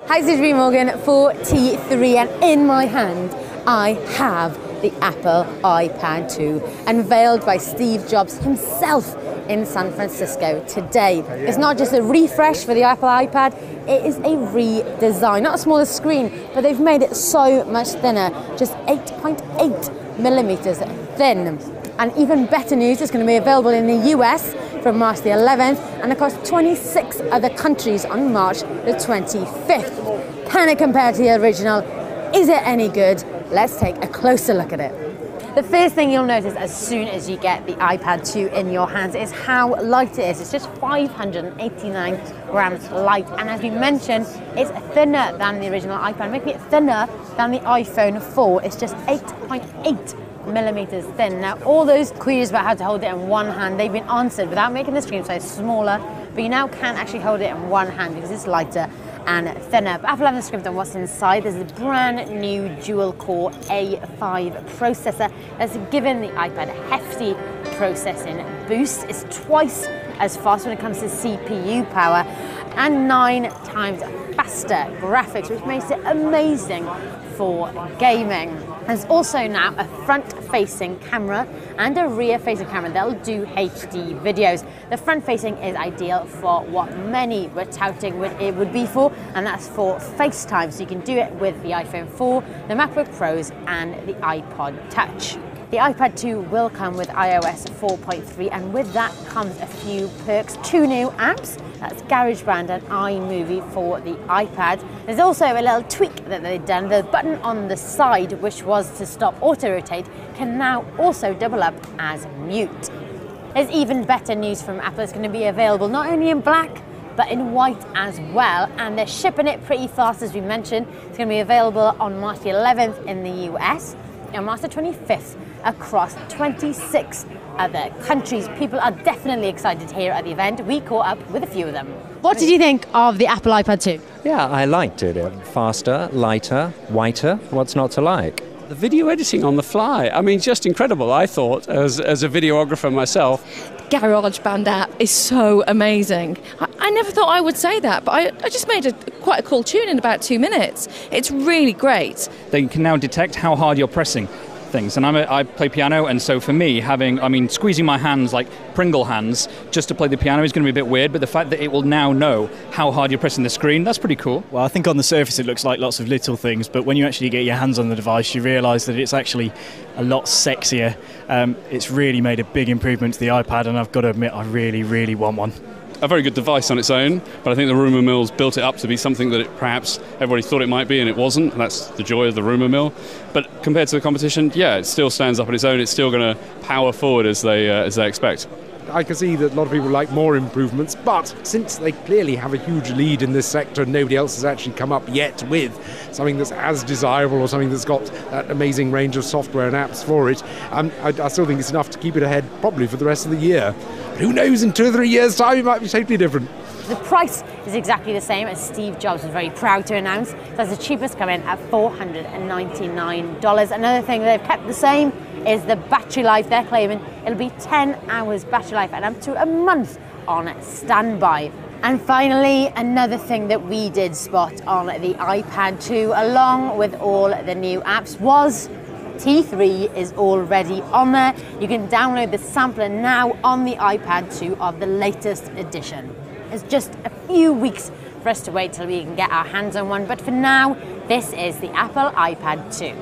Hi, this is Morgan for T3, and in my hand I have the Apple iPad 2, unveiled by Steve Jobs himself in San Francisco today. It's not just a refresh for the Apple iPad, it is a redesign. Not a smaller screen, but they've made it so much thinner, just 8.8 millimeters thin. And even better news, it's going to be available in the US from March the 11th and across 26 other countries on March the 25th. Can it compare to the original? Is it any good? Let's take a closer look at it. The first thing you'll notice as soon as you get the iPad 2 in your hands is how light it is. It's just 589 grams light, and as we mentioned, it's thinner than the original iPad, making it thinner than the iPhone 4. It's just 8.8 millimeters thin. Now, all those queries about how to hold it in one hand, they've been answered without making the screen size smaller, but you now can actually hold it in one hand because it's lighter and thinner. But Apple haven't scripted on what's inside. There's a brand new dual-core A5 processor that's given the iPad a hefty processing boost. It's twice as fast when it comes to CPU power and 9 times faster graphics, which makes it amazing for gaming. There's also now a front-facing camera and a rear-facing camera that'll do HD videos. The front-facing is ideal for what many were touting it would be for, and that's for FaceTime. So you can do it with the iPhone 4, the MacBook Pros, and the iPod Touch. The iPad 2 will come with iOS 4.3, and with that comes a few perks. 2 new apps, that's GarageBand and iMovie for the iPad. There's also a little tweak that they've done. The button on the side, which was to stop auto-rotate, can now also double up as mute. There's even better news from Apple. It's going to be available not only in black, but in white as well, and they're shipping it pretty fast, as we mentioned. It's going to be available on March the 11th in the US and March the 25th across 26 other countries. People are definitely excited here at the event. We caught up with a few of them. What did you think of the Apple iPad 2? Yeah, I liked it. Faster, lighter, whiter. What's not to like? The video editing on the fly, I mean, just incredible, I thought, as a videographer myself. The GarageBand app is so amazing. I never thought I would say that, but I just made quite a cool tune in about 2 minutes. It's really great. They can now detect how hard you're pressing things, and I play piano, and so for me, squeezing my hands like Pringle hands just to play the piano is going to be a bit weird, but the fact that it will now know how hard you're pressing the screen, that's pretty cool. Well, I think on the surface it looks like lots of little things, but when you actually get your hands on the device, you realise that it's actually a lot sexier. It's really made a big improvement to the iPad, and I've got to admit, I really, really want one. A very good device on its own, but I think the rumour mill's built it up to be something that it perhaps everybody thought it might be and it wasn't, and that's the joy of the rumour mill. But compared to the competition, yeah, it still stands up on its own. It's still going to power forward as they expect. I can see that a lot of people like more improvements, but since they clearly have a huge lead in this sector, nobody else has actually come up yet with something that's as desirable or something that's got that amazing range of software and apps for it. I still think it's enough to keep it ahead probably for the rest of the year. But who knows, in 2 or 3 years' time it might be totally different. The price is exactly the same as Steve Jobs was very proud to announce. So that's the cheapest coming at $499. Another thing they've kept the same is the battery life. They're claiming it'll be 10 hours battery life and up to a month on standby. And finally, another thing that we did spot on the iPad 2, along with all the new apps, was T3 is already on there. You can download the sampler now on the iPad 2 of the latest edition. It's just a few weeks for us to wait till we can get our hands on one, but for now, this is the Apple iPad 2.